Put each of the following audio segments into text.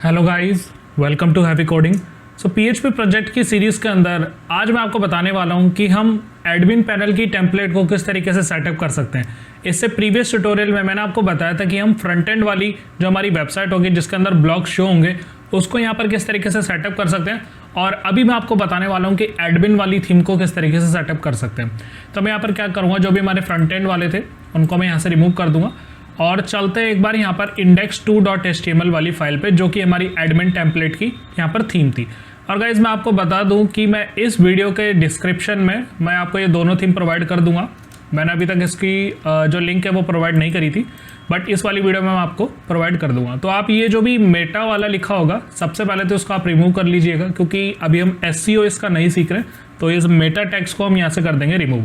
Hello guys, welcome to Happy Coding. So PHP project की series के अंदर आज मैं आपको बताने वाला हूं कि हम एडमिन पैनल की टेम्पलेट को किस तरीके से सेटअप कर सकते हैं। इससे प्रीवियस ट्यूटोरियल में मैंने आपको बताया था कि हम फ्रंट एंड वाली जो हमारी वेबसाइट होगी जिसके अंदर ब्लॉग शो होंगे उसको यहाँ पर किस तरीके से सेटअप कर सकते हैं, और अभी मैं आपको बताने वाला हूँ कि एडमिन वाली थीम को किस तरीके से सेटअप कर सकते हैं। तो मैं यहाँ पर क्या करूँगा, जो भी हमारे फ्रंट एंड वाले थे उनको मैं यहाँ से रिमूव कर दूंगा और चलते हैं एक बार यहाँ पर index2.html वाली फाइल पे, जो कि हमारी एडमिन टेम्पलेट की यहाँ पर थीम थी। और गाइज मैं आपको बता दूं कि मैं इस वीडियो के डिस्क्रिप्शन में मैं आपको ये दोनों थीम प्रोवाइड कर दूंगा। मैंने अभी तक इसकी जो लिंक है वो प्रोवाइड नहीं करी थी, बट इस वाली वीडियो में मैं आपको प्रोवाइड कर दूंगा। तो आप ये जो भी मेटा वाला लिखा होगा सबसे पहले तो उसको आप रिमूव कर लीजिएगा, क्योंकि अभी हम SEO इसका नहीं सीख रहे, तो इस मेटा टेक्स्ट को हम यहाँ से कर देंगे रिमूव।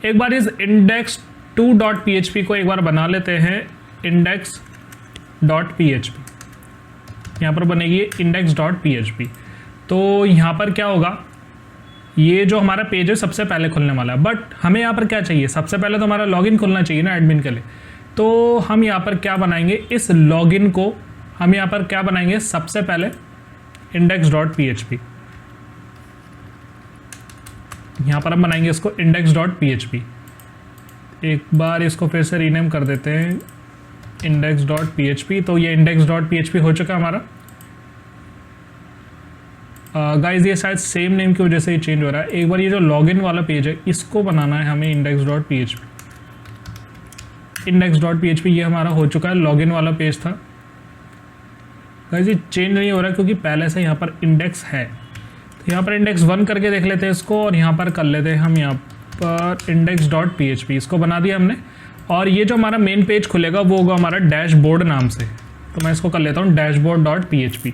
एक बार इस index2.php को एक बार बना लेते हैं, index.php यहाँ पर बनेगी index.php। तो यहाँ पर क्या होगा, ये जो हमारा पेज है सबसे पहले खुलने वाला है, बट हमें यहाँ पर क्या चाहिए, सबसे पहले तो हमारा लॉगिन खुलना चाहिए ना एडमिन के लिए। तो हम यहाँ पर क्या बनाएंगे, इस लॉगिन को हम यहाँ पर क्या बनाएंगे, सबसे पहले index.php यहाँ पर हम बनाएंगे इसको index.php। एक बार इसको फिर से रीनेम कर देते हैं index.php। तो ये index.php हो चुका है हमारा। गाइज ये शायद सेम नेम की वजह से ये चेंज हो रहा है। एक बार ये जो लॉगिन वाला पेज है इसको बनाना है हमें index.php। index.php ये हमारा हो चुका है, लॉगिन वाला पेज था। गाइज ये चेंज नहीं हो रहा क्योंकि पहले से यहाँ पर इंडेक्स है। तो यहाँ पर index1 करके देख लेते हैं इसको, और यहाँ पर कर लेते हैं हम यहाँ पर index.php। इसको बना दिया हमने, और ये जो हमारा मेन पेज खुलेगा वो होगा हमारा डैशबोर्ड नाम से। तो मैं इसको कर लेता हूँ dashboard.php।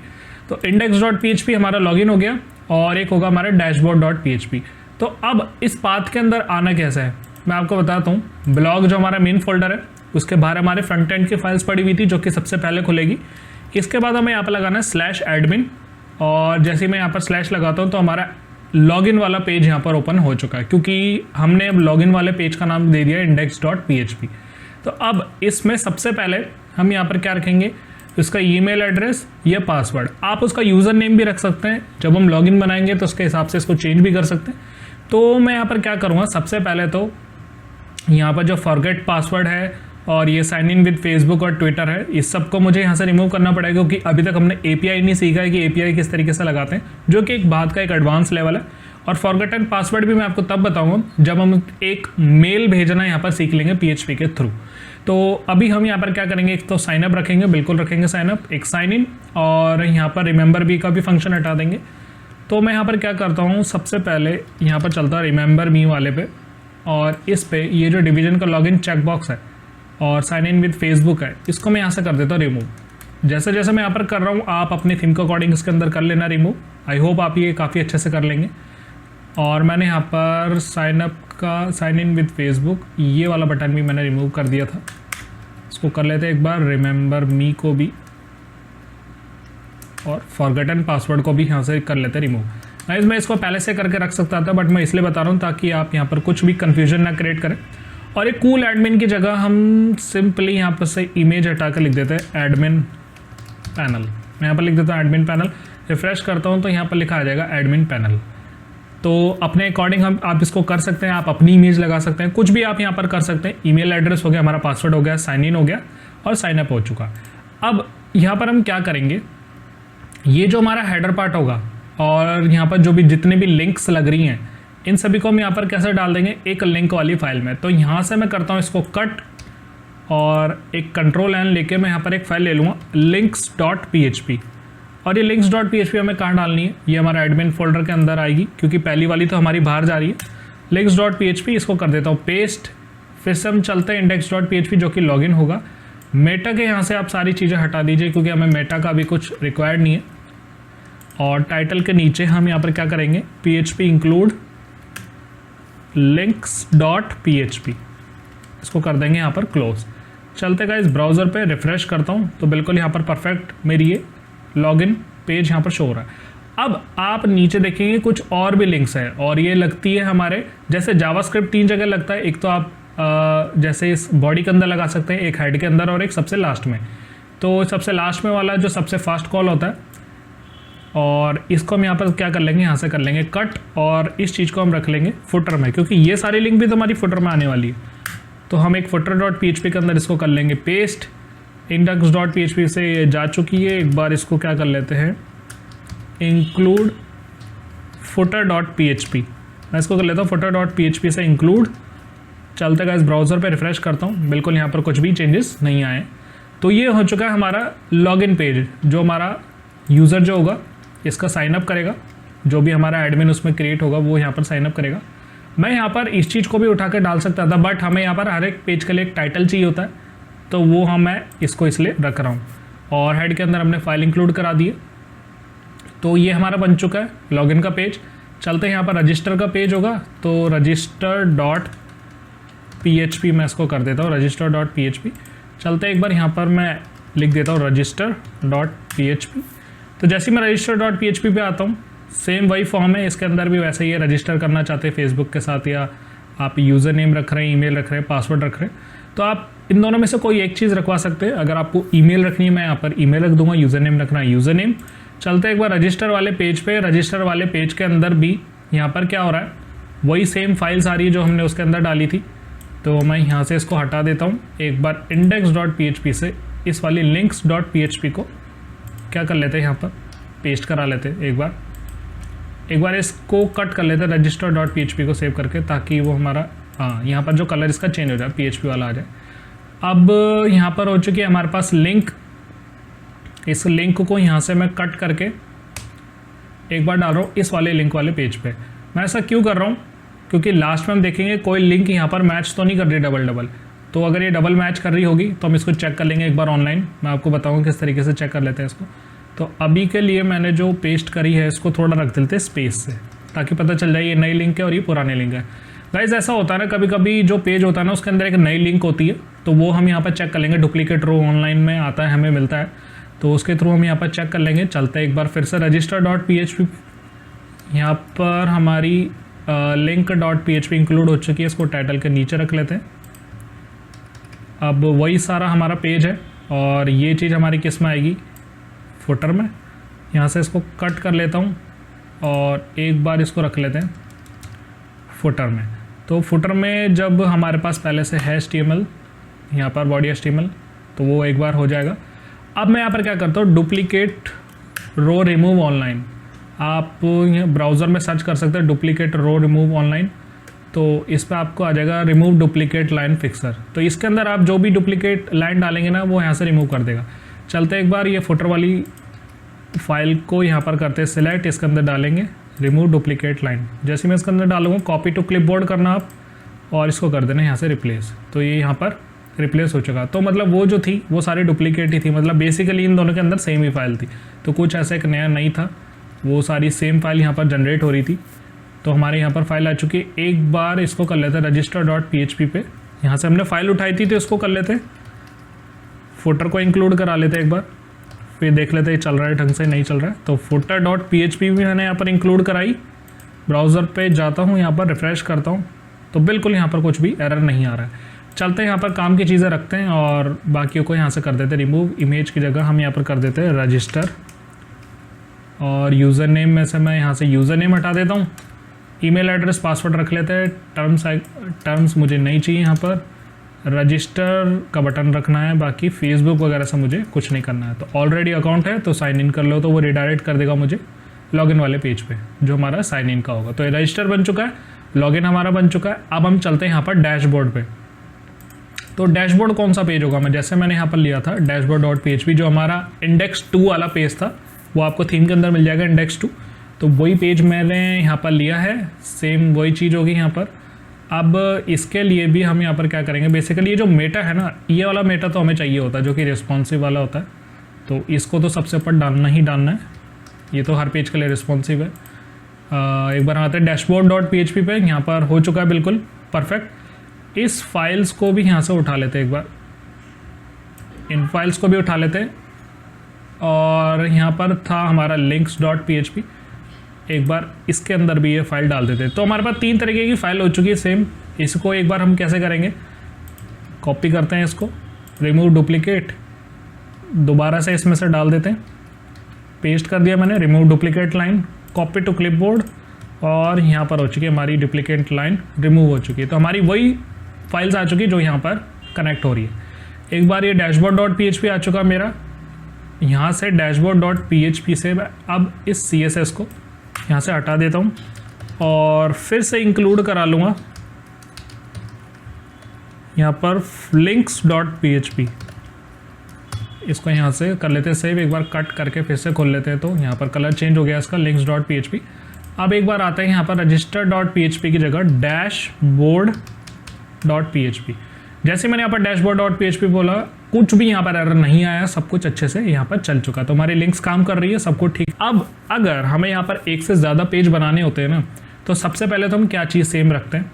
तो index.php हमारा लॉगिन हो गया, और एक होगा हमारा dashboard.php। तो अब इस पाथ के अंदर आना कैसा है मैं आपको बताता हूँ। ब्लॉग जो हमारा मेन फोल्डर है उसके बाहर हमारे फ्रंट एंड की फाइल्स पड़ी हुई थी, जो कि सबसे पहले खुलेगी। इसके बाद हमें यहाँ पर लगाना है /admin, और जैसे ही मैं यहाँ पर स्लैश लगाता हूँ तो हमारा लॉगिन वाला पेज यहाँ पर ओपन हो चुका है, क्योंकि हमने अब लॉगिन वाले पेज का नाम दे दिया index.php। तो अब इसमें सबसे पहले हम यहाँ पर क्या रखेंगे, उसका ईमेल एड्रेस या पासवर्ड। आप उसका यूज़र नेम भी रख सकते हैं, जब हम लॉगिन बनाएंगे तो उसके हिसाब से इसको चेंज भी कर सकते हैं। तो मैं यहाँ पर क्या करूँगा, सबसे पहले तो यहाँ पर जो फॉरगेट पासवर्ड है और ये साइन इन विद फेसबुक और ट्विटर है, इस सब को मुझे यहाँ से रिमूव करना पड़ेगा, क्योंकि अभी तक हमने API नहीं सीखा है कि API किस तरीके से लगाते हैं, जो कि एक बात का एक एडवांस लेवल है। और फॉरगेटन पासवर्ड भी मैं आपको तब बताऊंगा जब हम एक मेल भेजना यहाँ पर सीख लेंगे PHP के थ्रू। तो अभी हम यहाँ पर क्या करेंगे, एक तो साइनअप रखेंगे, बिल्कुल रखेंगे साइनअप, एक साइन इन, और यहाँ पर रिमेंबर मी का भी फंक्शन हटा देंगे। तो मैं यहाँ पर क्या करता हूँ, सबसे पहले यहाँ पर चलता है रिमेंबर मी वाले पे, और इस पे ये जो डिवीजन का लॉगिन चेकबॉक्स है और साइन इन विद फेसबुक है, इसको मैं यहाँ से कर देता हूँ रिमूव। जैसे जैसे मैं यहाँ पर कर रहा हूँ आप अपने थीम के अकॉर्डिंग इसके अंदर कर लेना रिमूव। आई होप आप ये काफ़ी अच्छे से कर लेंगे। और मैंने यहाँ पर साइनअप का साइन इन विद फेसबुक ये वाला बटन भी मैंने रिमूव कर दिया था। इसको कर लेते हैं एक बार, रिमेंबर मी को भी, और फॉरगेटन पासवर्ड को भी यहाँ से कर लेते हैं रिमूव। गाइस मैं इसको पहले से करके रख सकता था, बट मैं इसलिए बता रहा हूँ ताकि आप यहाँ पर कुछ भी कन्फ्यूजन ना क्रिएट करें। और एक कूल एडमिन की जगह हम सिंपली यहाँ पर से इमेज हटा कर लिख देते हैं एडमिन पैनल। मैं यहाँ पर लिख देता हूँ एडमिन पैनल, रिफ्रेश करता हूँ तो यहाँ पर लिखा आ जाएगा एडमिन पैनल। तो अपने अकॉर्डिंग हम आप इसको कर सकते हैं, आप अपनी इमेज लगा सकते हैं, कुछ भी आप यहाँ पर कर सकते हैं। ईमेल एड्रेस हो गया, हमारा पासवर्ड हो गया, साइन इन हो गया, और साइन अप हो चुका। अब यहाँ पर हम क्या करेंगे, ये जो हमारा हेडर पार्ट होगा और यहाँ पर जो भी जितने भी लिंक्स लग रही हैं इन सभी को हम यहाँ पर कैसे डाल देंगे, एक लिंक वाली फाइल में। तो यहाँ से मैं करता हूँ इसको कट, और एक Ctrl+N लेके मैं यहाँ पर एक फाइल ले लूँगा links.php। और ये links.php हमें कहाँ डालनी है, ये हमारा एडमिन फोल्डर के अंदर आएगी, क्योंकि पहली वाली तो हमारी बाहर जा रही है। links.php इसको कर देता हूँ पेस्ट। फिर से हम चलते हैं index.php जो कि लॉगिन होगा। मेटा के यहाँ से आप सारी चीज़ें हटा दीजिए, क्योंकि हमें मेटा का भी कुछ रिक्वायर्ड नहीं है। और टाइटल के नीचे हम यहाँ पर क्या करेंगे, php इंक्लूड links.php इसको कर देंगे यहाँ पर क्लोज। चलते का इस ब्राउज़र पे रिफ्रेश करता हूँ तो बिल्कुल यहाँ पर परफेक्ट मेरी ये लॉगिन पेज यहाँ पर शो हो रहा है। अब आप नीचे देखेंगे कुछ और भी लिंक्स है, और ये लगती है हमारे जैसे जावास्क्रिप्ट 3 जगह लगता है। एक तो आप जैसे इस बॉडी के अंदर लगा सकते हैं, एक हेड के अंदर और एक सबसे लास्ट में। तो सबसे लास्ट में वाला जो सबसे फास्ट कॉल होता है, और इसको हम यहाँ पर क्या कर लेंगे, यहाँ से कर लेंगे कट, और इस चीज़ को हम रख लेंगे फुटर में, क्योंकि ये सारी लिंक भी तो हमारी फुटर में आने वाली है। तो हम एक फुटर डॉट PHP के अंदर इसको कर लेंगे पेस्ट। इंडेक्स डॉट PHP से ये जा चुकी है, एक बार इसको क्या कर लेते हैं, इंक्लूड फुटर डॉट PHP। मैं इसको कर लेता हूँ फुटर डॉट PHP से इंक्लूड। चलते गाइस ब्राउज़र पे रिफ़्रेश करता हूँ, बिल्कुल यहाँ पर कुछ भी चेंजेस नहीं आए। तो ये हो चुका है हमारा लॉगिन पेज, जो हमारा यूज़र जो होगा इसका साइनअप करेगा, जो भी हमारा एडमिन उसमें क्रिएट होगा वो यहाँ पर साइनअप करेगा। मैं यहाँ पर इस चीज़ को भी उठा कर डाल सकता था, बट हमें यहाँ पर हर एक पेज के लिए एक टाइटल चाहिए होता है, तो वो मैं इसको इसलिए रख रहा हूँ। और हेड के अंदर हमने फाइल इंक्लूड करा दी है। तो ये हमारा बन चुका है लॉगिन का पेज। चलते हैं यहाँ पर रजिस्टर का पेज होगा, तो रजिस्टर डॉट PHP मैं इसको कर देता हूँ, रजिस्टर डॉट PHP। चलते एक बार यहाँ पर मैं लिख देता हूँ रजिस्टर डॉट PHP। तो जैसे मैं रजिस्टर डॉट PHP पे आता हूँ, सेम वही फॉर्म है, इसके अंदर भी वैसे ही है। रजिस्टर करना चाहते हैं फेसबुक के साथ, या आप यूज़र नेम रख रहे हैं, ईमेल रख रहे हैं, पासवर्ड रख रहे हैं, तो आप इन दोनों में से कोई एक चीज़ रखवा सकते हैं। अगर आपको ईमेल रखनी है, मैं यहाँ पर ईमेल रख दूंगा, यूज़र नेम रखना है यूज़र नेम। चलते एक बार रजिस्टर वाले पेज पे। रजिस्टर वाले पेज के अंदर भी यहाँ पर क्या हो रहा है, वही सेम फाइल्स आ रही है जो हमने उसके अंदर डाली थी। तो मैं यहाँ से इसको हटा देता हूँ। एक बार इंडेक्स डॉट PHP से इस वाली लिंक्स डॉट PHP को क्या कर लेते हैं, यहाँ पर पेस्ट करा लेते हैं। एक बार इसको कट कर लेते हैं रजिस्टर डॉट PHP को सेव करके, ताकि वो हमारा यहाँ पर जो कलर इसका चेंज हो जाए, PHP वाला आ जाए। अब यहाँ पर हो चुकी है हमारे पास लिंक। इस लिंक को यहाँ से मैं कट करके एक बार डाल रहा हूँ इस वाले लिंक वाले पेज पे। मैं ऐसा क्यों कर रहा हूँ, क्योंकि लास्ट में हम देखेंगे कोई लिंक यहाँ पर मैच तो नहीं कर रही डबल। तो अगर ये डबल मैच कर रही होगी तो हम इसको चेक कर लेंगे एक बार ऑनलाइन। मैं आपको बताऊँगा किस तरीके से चेक कर लेते हैं इसको। तो अभी के लिए मैंने जो पेस्ट करी है इसको थोड़ा रख देते हैं स्पेस से, ताकि पता चल जाए ये नई लिंक है और ये पुराने लिंक है। गाइस ऐसा होता है ना, कभी कभी जो पेज होता है ना उसके अंदर एक नई लिंक होती है, तो वो हम यहाँ पर चेक कर लेंगे। डुप्लीकेट रो ऑनलाइन में आता है, हमें मिलता है, तो उसके थ्रू हम यहाँ पर चेक कर लेंगे। चलते हैं एक बार फिर से रजिस्टर डॉट PHP। यहाँ पर हमारी लिंक डॉट PHP इंक्लूड हो चुकी है, इसको टाइटल के नीचे रख लेते हैं। अब वही सारा हमारा पेज है, और ये चीज़ हमारी किस में आएगी, फुटर में। यहाँ से इसको कट कर लेता हूँ और एक बार इसको रख लेते हैं फुटर में। तो फुटर में जब हमारे पास पहले से है HTML, यहाँ पर बॉडी HTML, तो वो एक बार हो जाएगा। अब मैं यहाँ पर क्या करता हूँ, डुप्लीकेट रो रिमूव ऑनलाइन। आप ब्राउज़र में सर्च कर सकते हैं डुप्लीकेट रो रिमूव ऑनलाइन, तो इस पर आपको आ जाएगा रिमूव डुप्लीकेट लाइन फिक्सर। तो इसके अंदर आप जो भी डुप्लीकेट लाइन डालेंगे ना, वो यहाँ से रिमूव कर देगा। चलते एक बार ये फुटर वाली फाइल को यहाँ पर करते हैं सिलेक्ट, इसके अंदर डालेंगे रिमूव डुप्लीकेट लाइन। जैसे मैं इसके अंदर डालूंगा कॉपी टू क्लिपबोर्ड करना आप, और इसको कर देना यहाँ से रिप्लेस। तो ये यहाँ पर रिप्लेस हो चुका। तो मतलब वो जो थी वो सारी डुप्लीकेट ही थी, मतलब बेसिकली इन दोनों के अंदर सेम ही फाइल थी। तो कुछ ऐसा एक नया नहीं था, वो सारी सेम फाइल यहाँ पर जनरेट हो रही थी। तो हमारे यहाँ पर फाइल आ चुकी है। एक बार इसको कर लेते हैं रजिस्टर डॉट PHP पे। यहाँ से हमने फाइल उठाई थी, तो इसको कर लेते हैं, फुटर को इंक्लूड करा लेते हैं एक बार, फिर देख लेते हैं चल रहा है ढंग से, नहीं चल रहा है। तो फुटर डॉट PHP भी मैंने यहाँ पर इंक्लूड कराई। ब्राउज़र पे जाता हूँ, यहाँ पर रिफ़्रेश करता हूँ, तो बिल्कुल यहाँ पर कुछ भी एरर नहीं आ रहा है। चलते हैं यहाँ पर काम की चीज़ें रखते हैं और बाकियों को यहाँ से कर देते हैं रिमूव। इमेज की जगह हम यहाँ पर कर देते हैं रजिस्टर, और यूज़र नेम में से मैं यहाँ से यूज़र नेम हटा देता हूँ। ईमेल एड्रेस पासवर्ड रख लेते हैं। टर्म्स मुझे नहीं चाहिए, यहाँ पर रजिस्टर का बटन रखना है, बाकी फेसबुक वगैरह से मुझे कुछ नहीं करना है। तो ऑलरेडी अकाउंट है तो साइन इन कर लो, तो वो रिडायरेक्ट कर देगा मुझे लॉगिन वाले पेज पे जो हमारा साइन इन का होगा। तो ये रजिस्टर बन चुका है, लॉगिन हमारा बन चुका है। अब हम चलते हैं यहाँ पर डैशबोर्ड पे। तो डैशबोर्ड कौन सा पेज होगा, मैं जैसे मैंने यहाँ पर लिया था डैशबोर्ड डॉट PHP, जो हमारा इंडेक्स 2 वाला पेज था, वो आपको थीम के अंदर मिल जाएगा इंडेक्स 2। तो वही पेज मैंने यहाँ पर लिया है, सेम वही चीज़ होगी यहाँ पर। अब इसके लिए भी हम यहाँ पर क्या करेंगे, बेसिकली ये जो मेटा है ना, ये वाला मेटा तो हमें चाहिए होता है जो कि रिस्पॉन्सिव वाला होता है। तो इसको तो सबसे ऊपर डालना ही डालना है, ये तो हर पेज के लिए रिस्पॉन्सिव है। एक बार आते हैं डैशबोर्ड डॉट PHP पे, यहाँ पर हो चुका है बिल्कुल परफेक्ट। इस फाइल्स को भी यहाँ से उठा लेते हैं, एक बार इन फाइल्स को भी उठा लेते हैं। और यहाँ पर था हमारा लिंक्स डॉट PHP, एक बार इसके अंदर भी ये फाइल डाल देते हैं। तो हमारे पास 3 तरीके की फाइल हो चुकी है सेम। इसको एक बार हम कैसे करेंगे, कॉपी करते हैं इसको, रिमूव डुप्लीकेट, दोबारा से इसमें से डाल देते हैं, पेस्ट कर दिया मैंने, remove duplicate line, copy to clipboard, और यहाँ पर हो चुकी है हमारी डुप्लीकेट लाइन रिमूव हो चुकी है। तो हमारी वही फाइल्स आ चुकी है जो यहाँ पर कनेक्ट हो रही है। एक बार ये डैशबोर्ड डॉट PHP आ चुका मेरा, यहाँ से डैशबोर्ड डॉट PHP से अब इस CSS को यहाँ से हटा देता हूँ और फिर से इंक्लूड करा लूँगा यहाँ पर links.php। इसको यहाँ से कर लेते हैं सेव, एक बार कट करके फिर से खोल लेते हैं। तो यहाँ पर कलर चेंज हो गया इसका, links.php। अब एक बार आता है यहाँ पर register.php की जगह dashboard.php। जैसे मैंने यहाँ पर dashboard.php बोला, कुछ भी यहाँ पर एरर नहीं आया, सब कुछ अच्छे से यहाँ पर चल चुका। तो हमारी लिंक्स काम कर रही है, सब कुछ ठीक। अब अगर हमें यहाँ पर एक से ज़्यादा पेज बनाने होते हैं ना, तो सबसे पहले तो हम क्या चीज़ सेम रखते हैं।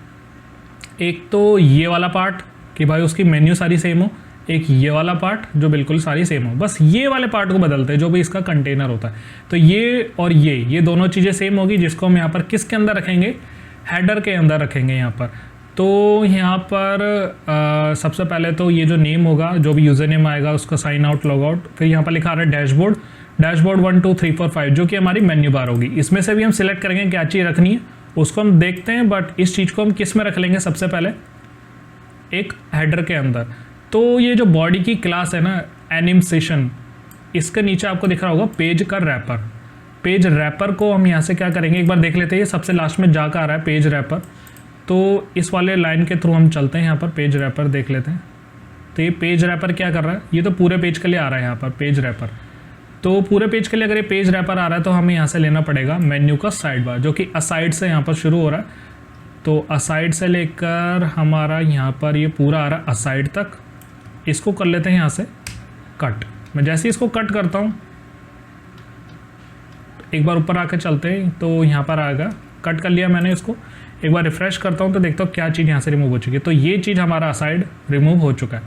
एक तो ये वाला पार्ट कि भाई उसकी मेन्यू सारी सेम हो, एक ये वाला पार्ट जो बिल्कुल सारी सेम हो, बस ये वाले पार्ट को बदलते हैं जो भी इसका कंटेनर होता है। तो ये और ये दोनों चीज़ें सेम होगी, जिसको हम यहाँ पर किसके अंदर रखेंगे, हेडर के अंदर रखेंगे यहाँ पर। तो यहाँ पर सबसे पहले तो ये जो नेम होगा, जो भी यूज़र नेम आएगा उसका साइन आउट लॉग आउट, फिर यहाँ पर लिखा रहा है डैशबोर्ड 1 2 3 4 5 जो कि हमारी मेन्यू बार होगी। इसमें से भी हम सिलेक्ट करेंगे क्या चीज़ रखनी है, उसको हम देखते हैं। बट इस चीज़ को हम किस में रख लेंगे, सबसे पहले एक हेडर के अंदर। तो ये जो बॉडी की क्लास है ना, एनिमेशन, इसके नीचे आपको दिख रहा होगा पेज का रैपर। पेज रैपर को हम यहाँ से क्या करेंगे, एक बार देख लेते हैं। ये सबसे लास्ट में जाकर आ रहा है पेज रैपर, तो इस वाले लाइन के थ्रू हम चलते हैं, यहाँ पर पेज रैपर देख लेते हैं। तो ये पेज रैपर क्या कर रहा है, ये तो पूरे पेज के लिए आ रहा है यहाँ पर पेज रैपर। तो पूरे पेज के लिए अगर ये पेज रैपर आ रहा है तो हमें यहाँ से लेना पड़ेगा मेन्यू का साइड बार, जो कि असाइड से यहाँ पर शुरू हो रहा है। तो असाइड से लेकर हमारा यहाँ पर ये पूरा आ रहा है असाइड तक। इसको कर लेते हैं यहाँ से कट। मैं जैसे इसको कट करता हूँ, एक बार ऊपर आकर चलते हैं तो यहाँ पर आएगा, कट कर लिया मैंने इसको। एक बार रिफ्रेश करता हूँ तो देखता हूँ क्या चीज़ यहाँ से रिमूव हो चुकी है। तो ये चीज़ हमारा असाइड रिमूव हो चुका है।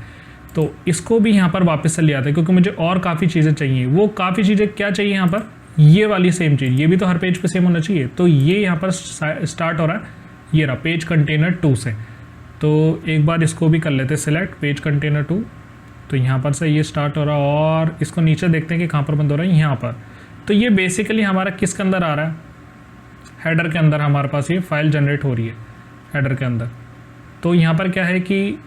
तो इसको भी यहाँ पर वापस से ले आते हैं, क्योंकि मुझे और काफ़ी चीज़ें चाहिए। वो काफ़ी चीज़ें क्या चाहिए यहाँ पर, ये वाली सेम चीज़, ये भी तो हर पेज पे सेम होना चाहिए। तो ये यहाँ पर स्टार्ट हो रहा है, ये रहा पेज कंटेनर 2 से। तो एक बार इसको भी कर लेते हैं सिलेक्ट, पेज कंटेनर 2। तो यहाँ पर से ये स्टार्ट हो रहा है और इसको नीचे देखते हैं कि कहाँ पर बंद हो रहा है, यहाँ पर। तो ये बेसिकली हमारा किसके अंदर आ रहा है, हेडर के अंदर हमारे पास ये फाइल जनरेट हो रही है हेडर के अंदर। तो यहाँ पर क्या है कि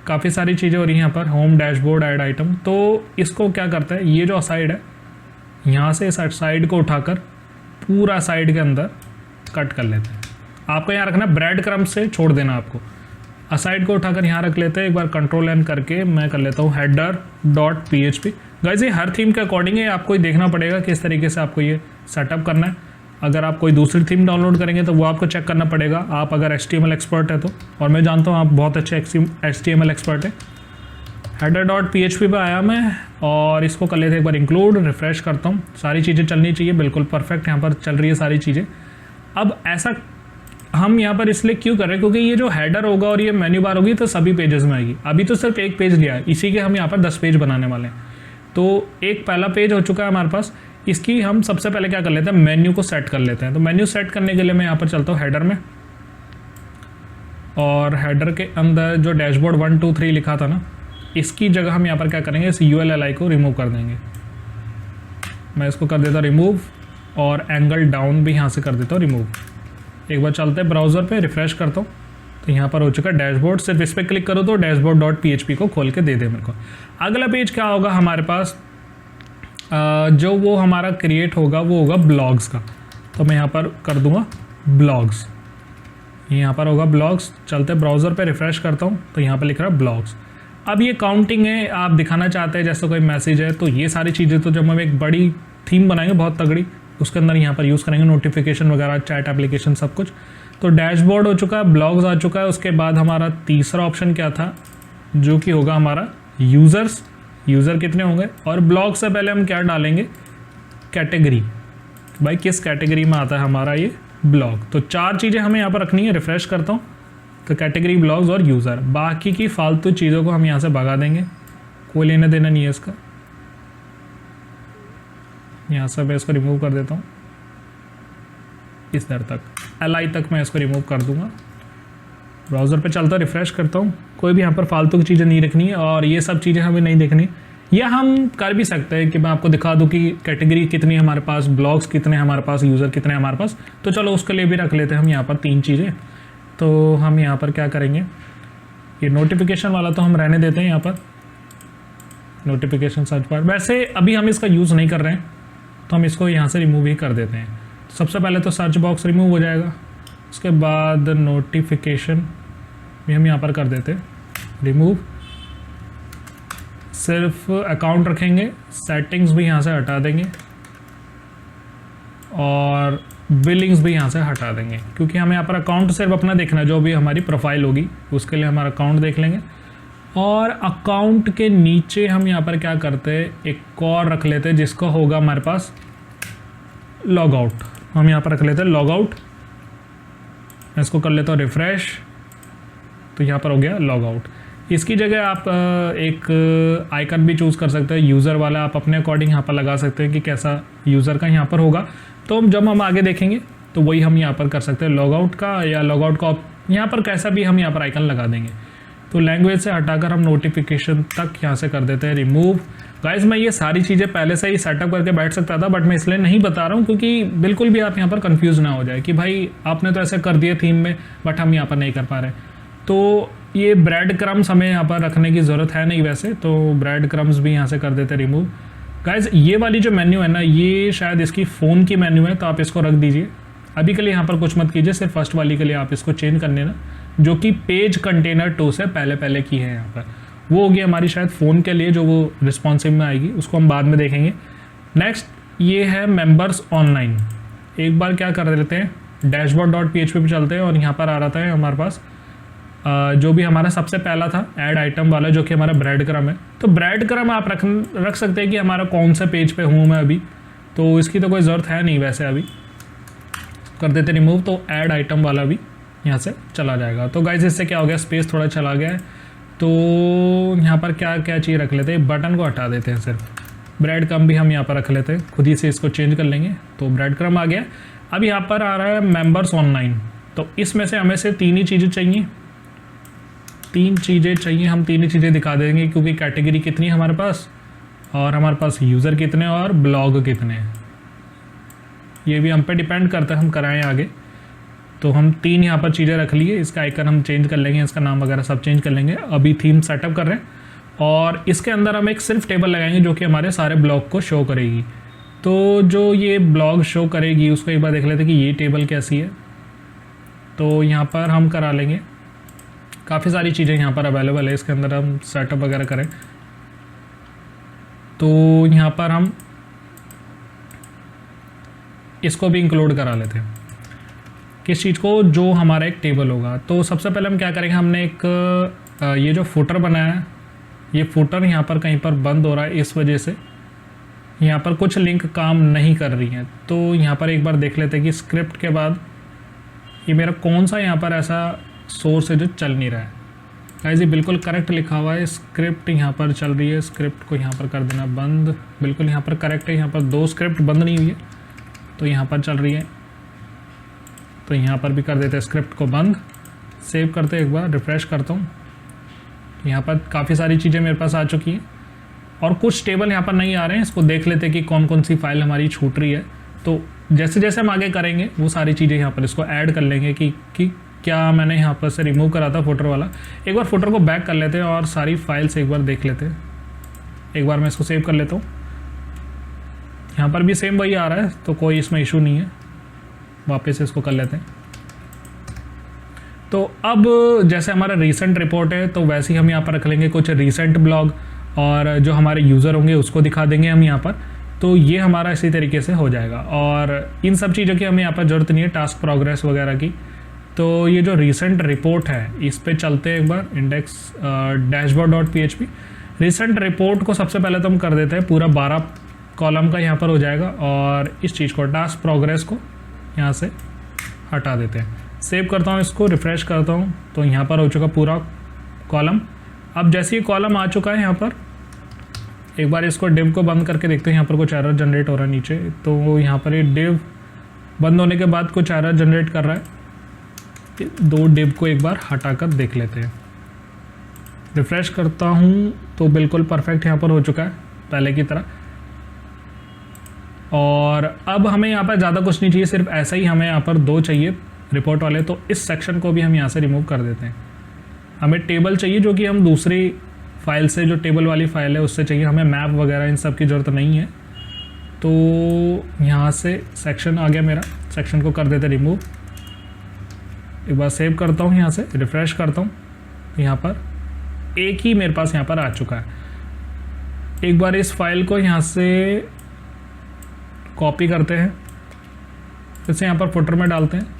काफ़ी सारी चीज़ें हो रही हैं यहाँ पर, होम, डैशबोर्ड, ऐड आइटम। तो इसको क्या करता है, ये जो असाइड है, यहाँ से इस साइड को उठाकर पूरा साइड के अंदर कट कर लेते हैं। आपको यहाँ रखना ब्रेड क्रम्ब से छोड़ देना आपको। असाइड को उठाकर यहाँ रख लेते हैं। एक बार कंट्रोल एन करके मैं कर लेता हूँ header.php। गाइस ये हर थीम के अकॉर्डिंग है, आपको ही देखना पड़ेगा किस तरीके से आपको ये सेटअप करना है। अगर आप कोई दूसरी थीम डाउनलोड करेंगे तो वो आपको चेक करना पड़ेगा, आप अगर HTML एक्सपर्ट है तो। और मैं जानता हूँ आप बहुत अच्छे HTML एक्सपर्ट है। header.php पे आया मैं और इसको कर लेते हैं एक बार इंक्लूड, रिफ्रेश करता हूँ। सारी चीज़ें चलनी चाहिए, बिल्कुल परफेक्ट यहाँ पर चल रही है सारी चीज़ें। अब ऐसा हम यहाँ पर इसलिए क्यों कर रहे हैं, क्योंकि ये जो हेडर होगा और ये मेन्यू बार होगी तो सभी पेजेस में आएगी। अभी तो सिर्फ एक पेज लिया है, इसी के हम यहाँ पर 10 पेज बनाने वाले हैं। तो एक पहला पेज हो चुका है हमारे पास। इसकी हम सबसे पहले क्या कर लेते हैं, मेन्यू को सेट कर लेते हैं। तो मेन्यू सेट करने के लिए मैं यहाँ पर चलता हूँ हेडर में, और हेडर के अंदर जो डैशबोर्ड 1 2 3 लिखा था ना, इसकी जगह हम यहाँ पर क्या करेंगे, इस ULLI को रिमूव कर देंगे। मैं इसको कर देता रिमूव, और एंगल डाउन भी यहाँ से कर देता हूँ रिमूव। एक बार चलते हैं ब्राउज़र पे, रिफ्रेश करता हूँ तो यहाँ पर हो चुका है डैशबोर्ड। सिर्फ इस पर क्लिक करो तो dashboard.php को खोल के दे दे मेरे को। अगला पेज क्या होगा हमारे पास, जो वो हमारा क्रिएट होगा वो होगा ब्लॉग्स का। तो मैं यहाँ पर कर दूँगा ब्लॉग्स, यहाँ पर होगा ब्लॉग्स। चलते ब्राउज़र पे, रिफ्रेश करता हूँ तो यहाँ पर लिख रहा है ब्लॉग्स। अब ये काउंटिंग है, आप दिखाना चाहते हैं जैसे कोई मैसेज है, तो ये सारी चीज़ें तो जब हम एक बड़ी थीम बनाएंगे बहुत तगड़ी, उसके अंदर यहाँ पर यूज़ करेंगे, नोटिफिकेशन वगैरह, चैट एप्लीकेशन, सब कुछ। तो डैशबोर्ड हो चुका है, ब्लॉग्स आ चुका है। उसके बाद हमारा तीसरा ऑप्शन क्या था, जो कि होगा हमारा यूज़र्स। यूज़र कितने होंगे, और ब्लॉग से पहले हम क्या डालेंगे, कैटेगरी। भाई किस कैटेगरी में आता है हमारा ये ब्लॉग। तो 4 चीज़ें हमें यहाँ पर रखनी है। रिफ्रेश करता हूँ तो कैटेगरी, ब्लॉग्स और यूज़र। बाकी की फालतू चीज़ों को हम यहाँ से भगा देंगे, कोई लेने देना नहीं है इसका। यहाँ से मैं इसको रिमूव कर देता हूँ, इस दर तक, LI तक मैं इसको रिमूव कर दूँगा। ब्राउज़र पे चलता हूँ, रिफ्रेश करता हूँ। कोई भी यहाँ पर फालतू की चीज़ें नहीं रखनी है, और ये सब चीज़ें हमें नहीं देखनी। या हम कर भी सकते हैं कि मैं आपको दिखा दूं कि कैटेगरी कितनी है हमारे पास, ब्लॉग्स कितने हैं हमारे पास, यूज़र कितने हैं हमारे पास। तो चलो उसके लिए भी रख लेते हैं हम यहाँ पर 3 चीज़ें। तो हम यहाँ पर क्या करेंगे, ये नोटिफिकेशन वाला तो हम रहने देते हैं यहाँ पर, नोटिफिकेशन सर्च बार। वैसे अभी हम इसका यूज़ नहीं कर रहे हैं तो हम इसको यहाँ से रिमूव ही कर देते हैं। सबसे पहले तो सर्च बॉक्स रिमूव हो जाएगा, उसके बाद नोटिफिकेशन भी हम यहाँ पर कर देते हैं रिमूव। सिर्फ अकाउंट रखेंगे, सेटिंग्स भी यहाँ से हटा देंगे और बिलिंग्स भी यहाँ से हटा देंगे, क्योंकि हमें यहाँ पर अकाउंट सिर्फ अपना देखना है, जो भी हमारी प्रोफाइल होगी उसके लिए हमारा अकाउंट देख लेंगे। और अकाउंट के नीचे हम यहाँ पर क्या करते हैं, एक और रख लेते हैं जिसका होगा हमारे पास लॉग आउट। हम यहाँ पर रख लेते हैं लॉग आउट, मैं इसको कर लेता हूँ रिफ्रेश, तो यहाँ पर हो गया लॉग आउट। इसकी जगह आप एक आइकन भी चूज़ कर सकते हैं, यूज़र वाला आप अपने अकॉर्डिंग यहाँ पर लगा सकते हैं कि कैसा यूज़र का यहाँ पर होगा। तो जब हम आगे देखेंगे तो वही हम यहाँ पर कर सकते हैं लॉग आउट का, या लॉग आउट का यहाँ पर कैसा भी हम यहाँ पर आइकन लगा देंगे। तो लैंग्वेज से हटाकर हम नोटिफिकेशन तक यहाँ से कर देते हैं रिमूव। गाइज मैं ये सारी चीज़ें पहले से ही सेटअप करके बैठ सकता था, बट मैं इसलिए नहीं बता रहा हूँ क्योंकि बिल्कुल भी आप यहाँ पर कंफ्यूज ना हो जाए कि भाई आपने तो ऐसे कर दिया थीम में बट हम यहाँ पर नहीं कर पा रहे। तो ये ब्रेड क्रम्स हमें यहाँ पर रखने की ज़रूरत है नहीं वैसे, तो ब्रेड क्रम्स भी यहाँ से कर देते हैं रिमूव। गाइज ये वाली जो मेन्यू है ना, ये शायद इसकी फ़ोन की मेन्यू है, तो आप इसको रख दीजिए। अभी के लिए यहाँ पर कुछ मत कीजिए, सिर्फ फर्स्ट वाली के लिए आप इसको चेंज कर लेना, जो कि पेज कंटेनर 2 से पहले की है यहाँ पर। वो होगी हमारी शायद फ़ोन के लिए, जो वो रिस्पॉन्सिव में आएगी, उसको हम बाद में देखेंगे। नेक्स्ट ये है मेंबर्स ऑनलाइन। एक बार क्या कर लेते हैं, dashboard.php पे चलते हैं और यहाँ पर आ रहा है हमारे पास जो भी हमारा सबसे पहला था ऐड आइटम वाला, जो कि हमारा ब्रेड क्रम है। तो ब्रेड क्रम आप रख सकते हैं कि हमारा कौन से पेज पे हूँ मैं अभी, तो इसकी तो कोई ज़रूरत है नहीं वैसे, अभी कर देते रिमूव। तो ऐड आइटम वाला भी यहाँ से चला जाएगा। तो गाइस इससे क्या हो गया, स्पेस थोड़ा चला गया है। तो यहाँ पर क्या क्या चीज़ रख लेते हैं, बटन को हटा देते हैं, सिर्फ ब्रेड क्रम भी हम यहाँ पर रख लेते हैं, खुद ही से इसको चेंज कर लेंगे। तो ब्रेड क्रम आ गया। अब यहाँ पर आ रहा है मेंबर्स ऑनलाइन। तो इसमें से हमें से 3 ही चीज़ें चाहिए, 3 चीज़ें चाहिए, हम 3 ही चीज़ें दिखा देंगे क्योंकि कैटेगरी कितनी है हमारे पास, और हमारे पास यूज़र कितने और ब्लॉग कितने हैं, ये भी हम पे डिपेंड करता है हम कराएं आगे। तो हम 3 यहाँ पर चीज़ें रख लिए, इसका आइकन हम चेंज कर लेंगे, इसका नाम वगैरह सब चेंज कर लेंगे। अभी थीम सेटअप कर रहे हैं और इसके अंदर हम एक सिर्फ टेबल लगाएंगे जो कि हमारे सारे ब्लॉग को शो करेगी। तो जो ये ब्लॉग शो करेगी उसको एक बार देख लेते हैं कि ये टेबल कैसी है। तो यहाँ पर हम करा लेंगे, काफ़ी सारी चीज़ें यहाँ पर अवेलेबल है, इसके अंदर हम सेटअप वगैरह करें। तो यहाँ पर हम इसको भी इंक्लूड करा लेते हैं, किस चीज़ को, जो हमारा एक टेबल होगा। तो सबसे पहले हम क्या करेंगे, हमने एक ये जो फुटर बनाया है, ये फुटर यहाँ पर कहीं पर बंद हो रहा है, इस वजह से यहाँ पर कुछ लिंक काम नहीं कर रही हैं। तो यहाँ पर एक बार देख लेते हैं कि स्क्रिप्ट के बाद ये मेरा कौन सा यहाँ पर ऐसा सोर्स है जो चल नहीं रहा है। गाइस ये बिल्कुल करेक्ट लिखा हुआ है, स्क्रिप्ट यहाँ पर चल रही है, स्क्रिप्ट को यहाँ पर कर देना बंद, बिल्कुल यहाँ पर करेक्ट है। यहाँ पर 2 स्क्रिप्ट बंद नहीं हुई है, तो यहाँ पर चल रही है, तो यहाँ पर भी कर देते हैं स्क्रिप्ट को बंद। सेव करते एक बार, रिफ्रेश करता हूँ, यहाँ पर काफ़ी सारी चीज़ें मेरे पास आ चुकी हैं और कुछ टेबल यहाँ पर नहीं आ रहे हैं। इसको देख लेते हैं कि कौन कौन सी फाइल हमारी छूट रही है। तो जैसे जैसे हम आगे करेंगे वो सारी चीज़ें यहाँ पर इसको ऐड कर लेंगे कि क्या मैंने यहाँ पर से रिमूव करा था फुटर वाला। एक बार फुटर को बैक कर लेते हैं और सारी फाइल्स एक बार देख लेते हैं। एक बार मैं इसको सेव कर लेता हूँ, यहाँ पर भी सेम वही आ रहा है, तो कोई इसमें इशू नहीं है। वापस इसको कर लेते हैं। तो अब जैसे हमारा रीसेंट रिपोर्ट है, तो वैसे ही हम यहाँ पर रख लेंगे कुछ रीसेंट ब्लॉग, और जो हमारे यूज़र होंगे उसको दिखा देंगे हम यहाँ पर। तो ये हमारा इसी तरीके से हो जाएगा और इन सब चीज़ों की हमें यहाँ पर ज़रूरत नहीं है, टास्क प्रोग्रेस वगैरह की। तो ये जो रीसेंट रिपोर्ट है इस पे चलते हैं एक बार, इंडेक्स dashboard.php। रीसेंट रिपोर्ट को सबसे पहले तो हम कर देते हैं पूरा 12 कॉलम का यहाँ पर हो जाएगा, और इस चीज़ को टास्क प्रोग्रेस को यहाँ से हटा देते हैं। सेव करता हूँ, इसको रिफ़्रेश करता हूँ, तो यहाँ पर हो चुका पूरा कॉलम। अब जैसे ये कॉलम आ चुका है यहाँ पर, एक बार इसको डिव को बंद करके देखते हैं, यहाँ पर कुछ एरर जनरेट हो रहा है नीचे। तो यहाँ पर ये डिव बंद होने के बाद कुछ एरर जनरेट कर रहा है। 2 डिव को एक बार हटा कर देख लेते हैं। रिफ़्रेश करता हूँ तो बिल्कुल परफेक्ट यहाँ पर हो चुका है पहले की तरह। और अब हमें यहाँ पर ज़्यादा कुछ नहीं चाहिए, सिर्फ ऐसा ही हमें यहाँ पर 2 चाहिए रिपोर्ट वाले, तो इस सेक्शन को भी हम यहाँ से रिमूव कर देते हैं। हमें टेबल चाहिए जो कि हम दूसरी फाइल से, जो टेबल वाली फाइल है उससे चाहिए, हमें मैप वगैरह इन सब की ज़रूरत नहीं है। तो यहाँ से सेक्शन आ गया मेरा, सेक्शन को कर देते रिमूव। एक बार सेव करता हूँ, यहाँ से रिफ़्रेश करता हूँ, यहाँ पर एक ही मेरे पास यहाँ पर आ चुका है। एक बार इस फाइल को यहाँ से कॉपी करते हैं, फिर से यहाँ पर फुटर में डालते हैं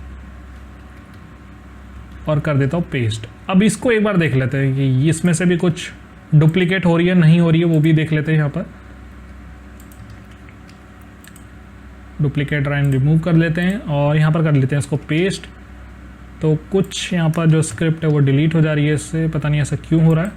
और कर देता हूँ पेस्ट। अब इसको एक बार देख लेते हैं कि इसमें से भी कुछ डुप्लीकेट हो रही है नहीं हो रही है, वो भी देख लेते हैं। यहाँ पर डुप्लीकेट लाइन रिमूव कर लेते हैं और यहाँ पर कर लेते हैं इसको पेस्ट। तो कुछ यहाँ पर जो स्क्रिप्ट है वो डिलीट हो जा रही है इससे, पता नहीं ऐसा क्यों हो रहा है।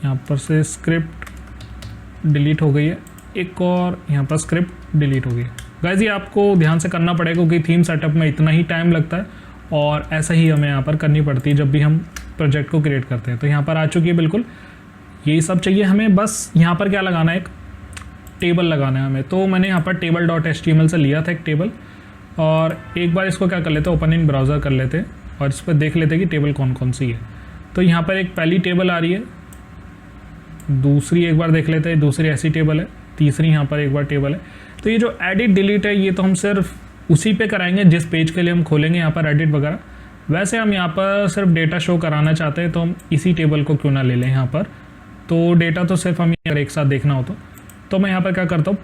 यहाँ पर से स्क्रिप्ट डिलीट हो गई है, एक और यहाँ पर स्क्रिप्ट डिलीट हो गई है। गाइस ये आपको ध्यान से करना पड़ेगा क्योंकि थीम सेटअप में इतना ही टाइम लगता है और ऐसा ही हमें यहाँ पर करनी पड़ती है जब भी हम प्रोजेक्ट को क्रिएट करते हैं। तो यहाँ पर आ चुकी है बिल्कुल, यही सब चाहिए हमें। बस यहाँ पर क्या लगाना है, एक टेबल लगाना है हमें। तो मैंने यहाँ पर table.html से लिया था एक टेबल, और एक बार इसको क्या कर लेते हैं, ओपन इन ब्राउज़र कर लेते हैं और इस पर देख लेते हैं कि टेबल कौन कौन सी है। तो यहाँ पर एक पहली टेबल आ रही है, दूसरी एक बार देख लेते हैं, दूसरी ऐसी टेबल है, तीसरी यहाँ पर एक बार टेबल है। तो ये जो एडिट डिलीट है ये तो हम सिर्फ उसी पे कराएंगे जिस पेज के लिए हम खोलेंगे यहाँ पर एडिट वगैरह। वैसे हम यहाँ पर सिर्फ डेटा शो कराना चाहते हैं तो हम इसी टेबल को क्यों ना ले लें यहाँ पर। तो डेटा तो सिर्फ हमें अगर एक साथ देखना हो तो मैं यहाँ पर क्या करता हूँ,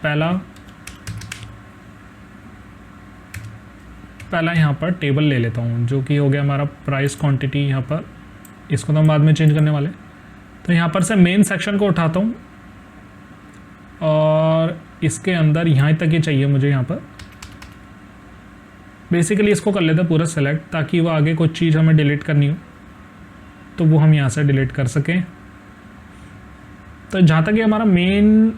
पहला यहाँ पर टेबल ले लेता हूँ जो कि हो गया हमारा प्राइस क्वांटिटी। यहाँ पर इसको तो हम बाद में चेंज करने वाले। तो यहाँ पर से मेन सेक्शन को उठाता हूँ और इसके अंदर यहाँ तक ही चाहिए मुझे। यहाँ पर बेसिकली इसको कर लेते हैं पूरा सेलेक्ट, ताकि वो आगे कुछ चीज़ हमें डिलीट करनी हो तो वो हम यहाँ से डिलीट कर सकें। तो जहाँ तक ये हमारा मेन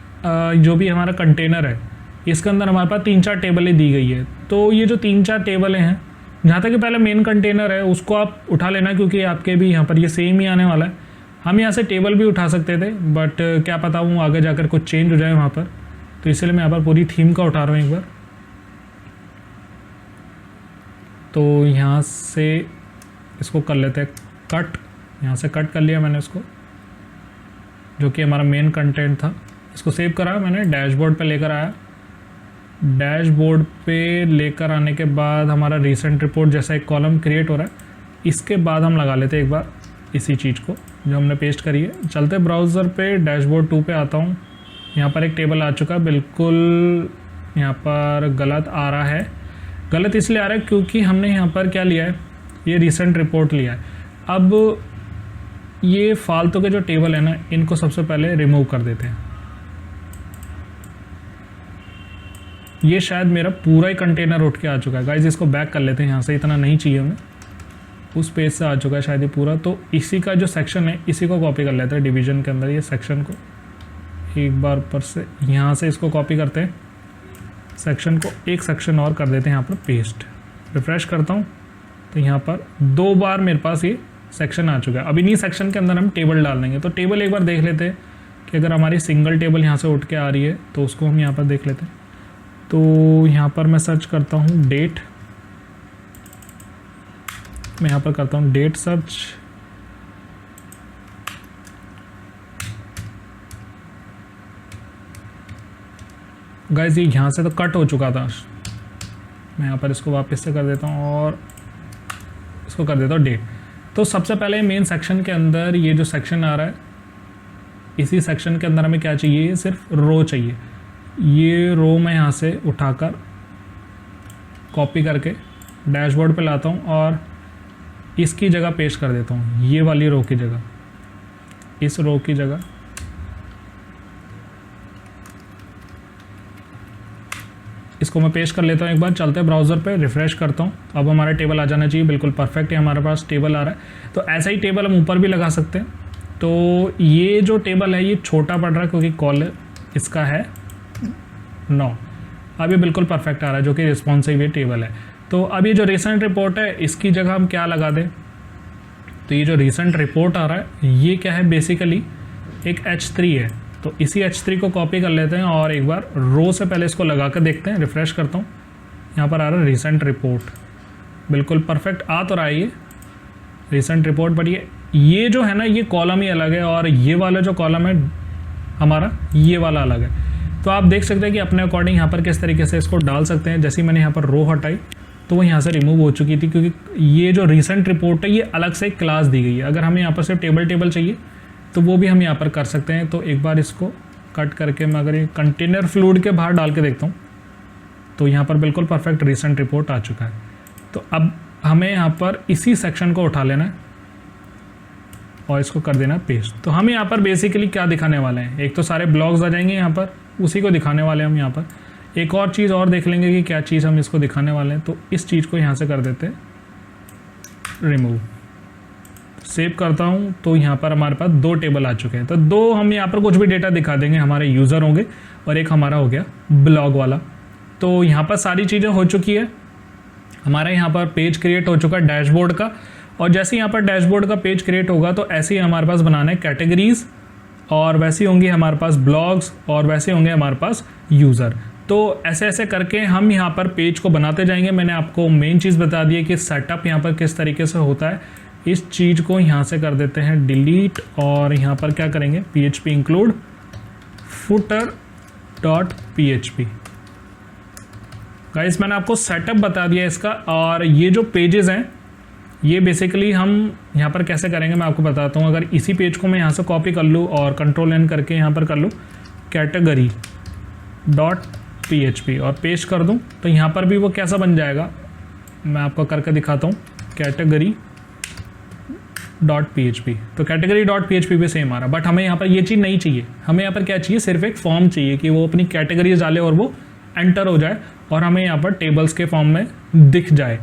जो भी हमारा कंटेनर है इसके अंदर हमारे पास 3-4 टेबलें दी गई है। तो ये जो 3-4 टेबलें हैं, जहाँ तक कि पहले मेन कंटेनर है उसको आप उठा लेना क्योंकि आपके भी यहाँ पर ये सेम ही आने वाला है। हम यहाँ से टेबल भी उठा सकते थे बट क्या पता वो आगे जाकर कुछ चेंज हो जाए वहाँ पर, तो इसलिए मैं यहाँ पर पूरी थीम का उठा रहा हूँ एक बार। तो यहाँ से इसको कर लेते हैं कट, यहाँ से कट कर लिया मैंने इसको, जो कि हमारा मेन कंटेंट था। इसको सेव करा मैंने, डैशबोर्ड पे लेकर आया। डैशबोर्ड पे लेकर आने के बाद हमारा रिसेंट रिपोर्ट जैसा एक कॉलम क्रिएट हो रहा है। इसके बाद हम लगा लेते हैं एक बार इसी चीज़ को जो हमने पेस्ट करी है। चलते ब्राउज़र पे डैशबोर्ड 2 पे आता हूँ। यहाँ पर एक टेबल आ चुका है, बिल्कुल यहाँ पर गलत आ रहा है। गलत इसलिए आ रहा है क्योंकि हमने यहाँ पर क्या लिया है, ये रिसेंट रिपोर्ट लिया है। अब ये फालतू के जो टेबल है ना, इनको सबसे पहले रिमूव कर देते हैं। ये शायद मेरा पूरा ही कंटेनर उठ के आ चुका है। गाइस इसको बैक कर लेते हैं, यहाँ से इतना नहीं चाहिए हमें, उस पेज से आ चुका है शायद ये पूरा। तो इसी का जो सेक्शन है इसी को कॉपी कर लेते हैं डिवीज़न के अंदर। ये सेक्शन को एक बार ऊपर से यहाँ से इसको कॉपी करते हैं, सेक्शन को एक सेक्शन और कर देते हैं यहाँ पर पेस्ट। रिफ़्रेश करता हूँ तो यहाँ पर 2 बार मेरे पास ये सेक्शन आ चुका है। अब इन्हीं सेक्शन के अंदर हम टेबल डाल देंगे। तो टेबल एक बार देख लेते हैं कि अगर हमारी सिंगल टेबल यहाँ से उठ के आ रही है तो उसको हम यहाँ पर देख लेते हैं। तो यहाँ पर मैं सर्च करता हूँ डेट, मैं यहाँ पर करता हूँ डेट सर्च। गाइस ये यहाँ से तो कट हो चुका था, मैं यहाँ पर इसको वापस से कर देता हूँ और इसको कर देता हूँ डेट। तो सबसे पहले मेन सेक्शन के अंदर ये जो सेक्शन आ रहा है, इसी सेक्शन के अंदर हमें क्या चाहिए, सिर्फ रो चाहिए। ये रो मैं यहाँ से उठाकर कॉपी करके डैशबोर्ड पे लाता हूँ और इसकी जगह पेस्ट कर देता हूँ, ये वाली रो की जगह, इस रो की जगह। इसको मैं पेस्ट कर लेता हूँ एक बार। चलते हैं ब्राउज़र पे, रिफ़्रेश करता हूँ। अब हमारा टेबल आ जाना चाहिए, बिल्कुल परफेक्ट है हमारे पास टेबल आ रहा है। तो ऐसा ही टेबल हम ऊपर भी लगा सकते हैं। तो ये जो टेबल है ये छोटा पड़ रहा है क्योंकि कॉल इसका है 9। अब ये बिल्कुल परफेक्ट आ रहा है जो कि रिस्पॉन्सिव ये टेबल है। तो अब ये जो रिसेंट रिपोर्ट है इसकी जगह हम क्या लगा दें, तो ये जो रिसेंट रिपोर्ट आ रहा है ये क्या है, बेसिकली एक H3 है। तो इसी H3 को कॉपी कर लेते हैं और एक बार रो से पहले इसको लगा कर देखते हैं। रिफ़्रेश करता हूँ, यहाँ पर आ रहा है रिसेंट रिपोर्ट, बिल्कुल परफेक्ट आ तो रहा है ये रिसेंट रिपोर्ट। बट ये जो है ना ये कॉलम ही अलग है और ये वाला जो कॉलम है हमारा ये वाला अलग है। तो आप देख सकते हैं कि अपने अकॉर्डिंग यहाँ पर किस तरीके से इसको डाल सकते हैं। जैसे मैंने यहाँ पर रो हटाई तो वो यहाँ से रिमूव हो चुकी थी, क्योंकि ये जो रिसेंट रिपोर्ट है ये अलग से एक क्लास दी गई है। अगर हमें यहाँ पर सिर्फ टेबल चाहिए तो वो भी हम यहाँ पर कर सकते हैं। तो एक बार इसको कट करके मैं अगर ये कंटेनर फ्लूइड के बाहर डाल के देखता हूँ तो यहाँ पर बिल्कुल परफेक्ट रिसेंट रिपोर्ट आ चुका है। तो अब हमें यहाँ पर इसी सेक्शन को उठा लेना है और इसको कर देना पेस्ट। तो हम यहाँ पर बेसिकली क्या दिखाने वाले हैं, एक तो सारे ब्लॉग्स आ जाएंगे यहाँ पर, उसी को दिखाने वाले हैं हम यहाँ पर। एक और चीज़ और देख लेंगे कि क्या चीज़ हम इसको दिखाने वाले हैं। तो इस चीज़ को यहाँ से कर देते हैं रिमूव। सेव करता हूँ तो यहाँ पर हमारे पास 2 टेबल आ चुके हैं। तो 2 हम यहाँ पर कुछ भी डेटा दिखा देंगे, हमारे यूज़र होंगे और एक हमारा हो गया ब्लॉग वाला। तो यहाँ पर सारी चीज़ें हो चुकी है। हमारा यहाँ पर पेज क्रिएट हो चुका है डैशबोर्ड का, और जैसे यहाँ पर डैशबोर्ड का पेज क्रिएट होगा तो ऐसे ही हमारे पास बनाना है कैटेगरीज़, और वैसे होंगी हमारे पास ब्लॉग्स, और वैसे होंगे हमारे पास यूज़र। तो ऐसे ऐसे करके हम यहाँ पर पेज को बनाते जाएंगे। मैंने आपको मेन चीज़ बता दी है कि सेटअप यहाँ पर किस तरीके से होता है। इस चीज़ को यहाँ से कर देते हैं डिलीट, और यहाँ पर क्या करेंगे PHP इंक्लूड footer.php। गाइस मैंने आपको सेटअप बता दिया इसका। और ये जो पेजेस हैं ये बेसिकली हम यहाँ पर कैसे करेंगे मैं आपको बताता हूँ। अगर इसी पेज को मैं यहाँ से कॉपी कर लूँ और Ctrl+N करके यहाँ पर कर लूँ category.php और पेस्ट कर दूँ तो यहाँ पर भी वो कैसा बन जाएगा मैं आपको करके दिखाता हूँ category.php। तो category.php भी सेम आ रहा, बट हमें यहाँ पर ये चीज़ नहीं चाहिए। हमें यहाँ पर क्या चाहिए, सिर्फ एक फॉर्म चाहिए कि वो अपनी कैटेगरीज डाले और वो एंटर हो जाए और हमें यहाँ पर टेबल्स के फॉर्म में दिख जाए।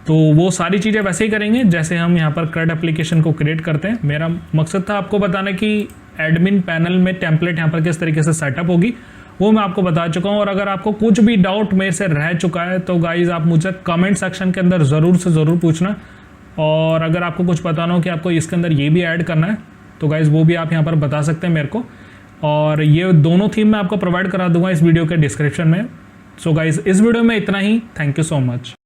तो वो सारी चीज़ें वैसे ही करेंगे जैसे हम यहाँ पर CRUD एप्लीकेशन को क्रिएट करते हैं। मेरा मकसद था आपको बताना कि एडमिन पैनल में टेम्पलेट यहाँ पर किस तरीके से सेटअप होगी, वो मैं आपको बता चुका हूँ। और अगर आपको कुछ भी डाउट मेरे से रह चुका है तो गाइज आप मुझे कमेंट सेक्शन के अंदर ज़रूर से ज़रूर पूछना। और अगर आपको कुछ बताना हो कि आपको इसके अंदर ये भी ऐड करना है तो गाइज वो भी आप यहाँ पर बता सकते हैं मेरे को। और ये दोनों थीम मैं आपको प्रोवाइड करा दूंगा इस वीडियो के डिस्क्रिप्शन में। सो गाइज इस वीडियो में इतना ही। Thank you so much.